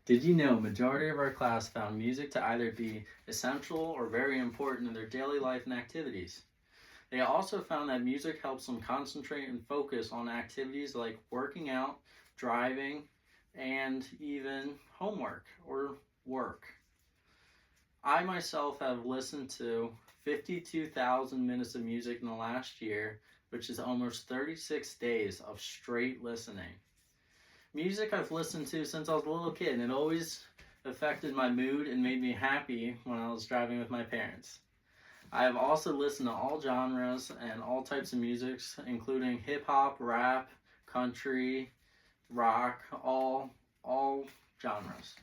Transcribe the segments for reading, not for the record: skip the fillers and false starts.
Did you know majority of our class found music to either be essential or very important in their daily life and activities? They also found that music helps them concentrate and focus on activities like working out, driving, and even homework or work. I myself have listened to 52,000 minutes of music in the last year, which is almost 36 days of straight listening. Music I've listened to since I was a little kid, and it always affected my mood and made me happy when I was driving with my parents. I have also listened to all genres and all types of musics, including hip hop, rap, country, rock, all genres,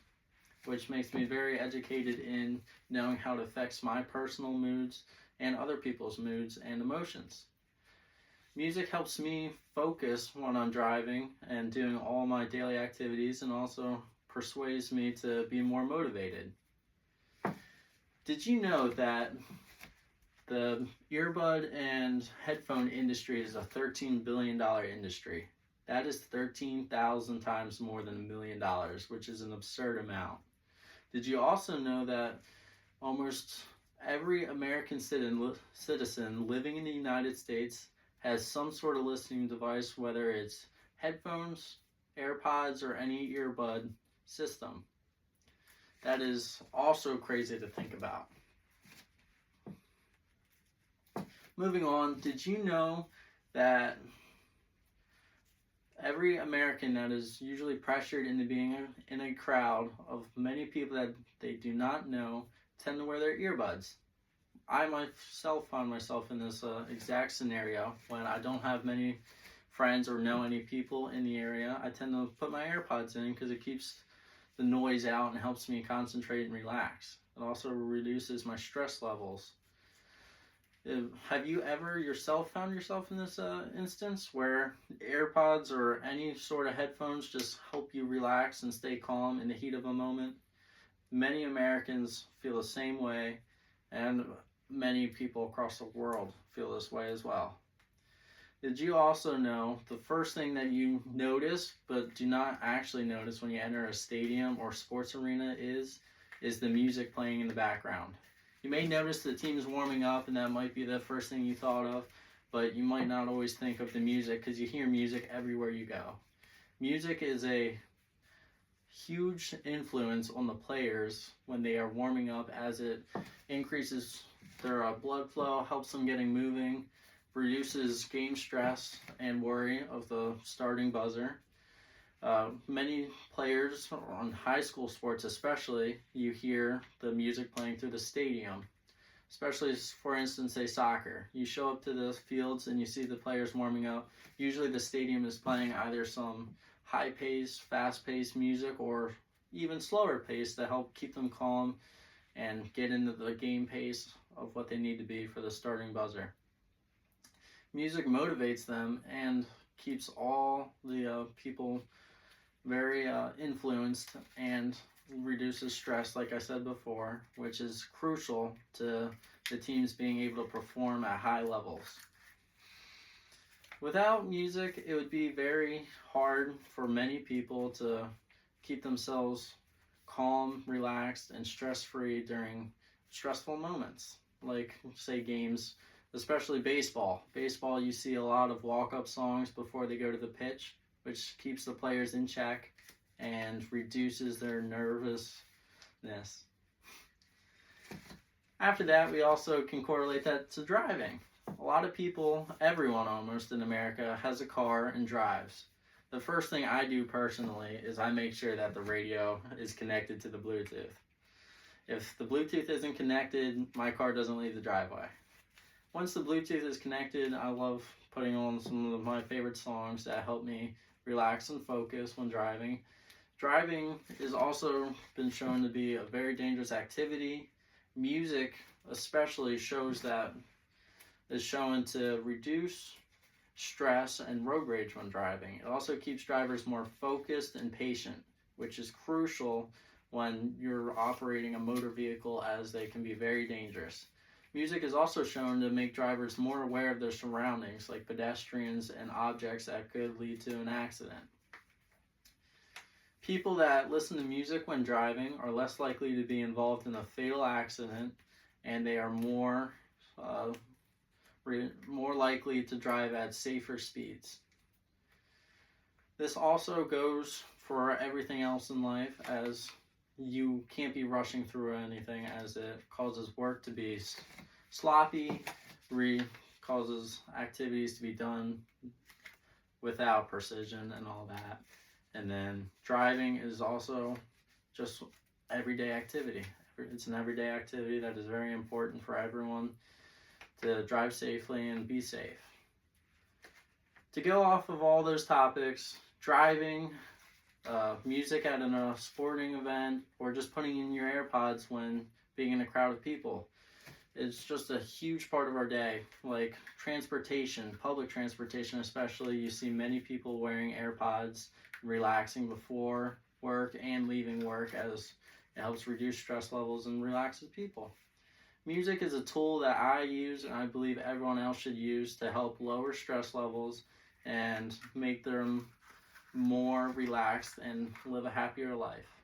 which makes me very educated in knowing how it affects my personal moods and other people's moods and emotions. Music helps me focus when I'm driving and doing all my daily activities, and also persuades me to be more motivated. Did you know that the earbud and headphone industry is a $13 billion industry? That is 13,000 times more than $1 million, which is an absurd amount. Did you also know that almost every American citizen living in the United States has some sort of listening device, whether it's headphones, AirPods, or any earbud system? That is also crazy to think about. Moving on, did you know that every American that is usually pressured into being in a crowd of many people that they do not know tend to wear their earbuds? I myself find myself in this exact scenario when I don't have many friends or know any people in the area. I tend to put my AirPods in because it keeps the noise out and helps me concentrate and relax. It also reduces my stress levels. Have you ever yourself found yourself in this instance where AirPods or any sort of headphones just help you relax and stay calm in the heat of a moment? Many Americans feel the same way, and many people across the world feel this way as well. Did you also know the first thing that you notice but do not actually notice when you enter a stadium or sports arena is the music playing in the background? You may notice the team's warming up and that might be the first thing you thought of, but you might not always think of the music because you hear music everywhere you go. Music is a huge influence on the players when they are warming up, as it increases their blood flow, helps them getting moving, reduces game stress and worry of the starting buzzer. Many players on high school sports especially, you hear the music playing through the stadium, especially for instance say soccer. You show up to the fields and you see the players warming up. Usually the stadium is playing either some high-paced, fast-paced music or even slower pace to help keep them calm and get into the game pace of what they need to be for the starting buzzer. Music motivates them and keeps all the people very influenced and reduces stress, like I said before, which is crucial to the teams being able to perform at high levels. Without music, it would be very hard for many people to keep themselves calm, relaxed, and stress-free during stressful moments, like, say, games, especially baseball. Baseball, you see a lot of walk-up songs before they go to the pitch, which keeps the players in check and reduces their nervousness. After that, we also can correlate that to driving. A lot of people, everyone almost in America, has a car and drives. The first thing I do personally is I make sure that the radio is connected to the Bluetooth. If the Bluetooth isn't connected, my car doesn't leave the driveway. Once the Bluetooth is connected, I love putting on some of my favorite songs that help me relax and focus when driving. Driving has also been shown to be a very dangerous activity. Music especially is shown to reduce stress and road rage when driving. It also keeps drivers more focused and patient, which is crucial when you're operating a motor vehicle, as they can be very dangerous. Music is also shown to make drivers more aware of their surroundings, like pedestrians and objects that could lead to an accident. People that listen to music when driving are less likely to be involved in a fatal accident, and they are uh, more likely to drive at safer speeds. This also goes for everything else in life, as you can't be rushing through anything, as it causes work to be sloppy, causes activities to be done without precision and all that. And then driving is also just everyday activity. It's an everyday activity that is very important for everyone to drive safely and be safe. To go off of all those topics, driving, music at a sporting event, or just putting in your AirPods when being in a crowd of people, it's just a huge part of our day. Like transportation, public transportation especially, you see many people wearing AirPods, relaxing before work and leaving work, as it helps reduce stress levels and relaxes people. Music is a tool that I use, and I believe everyone else should use, to help lower stress levels and make them more relaxed and live a happier life.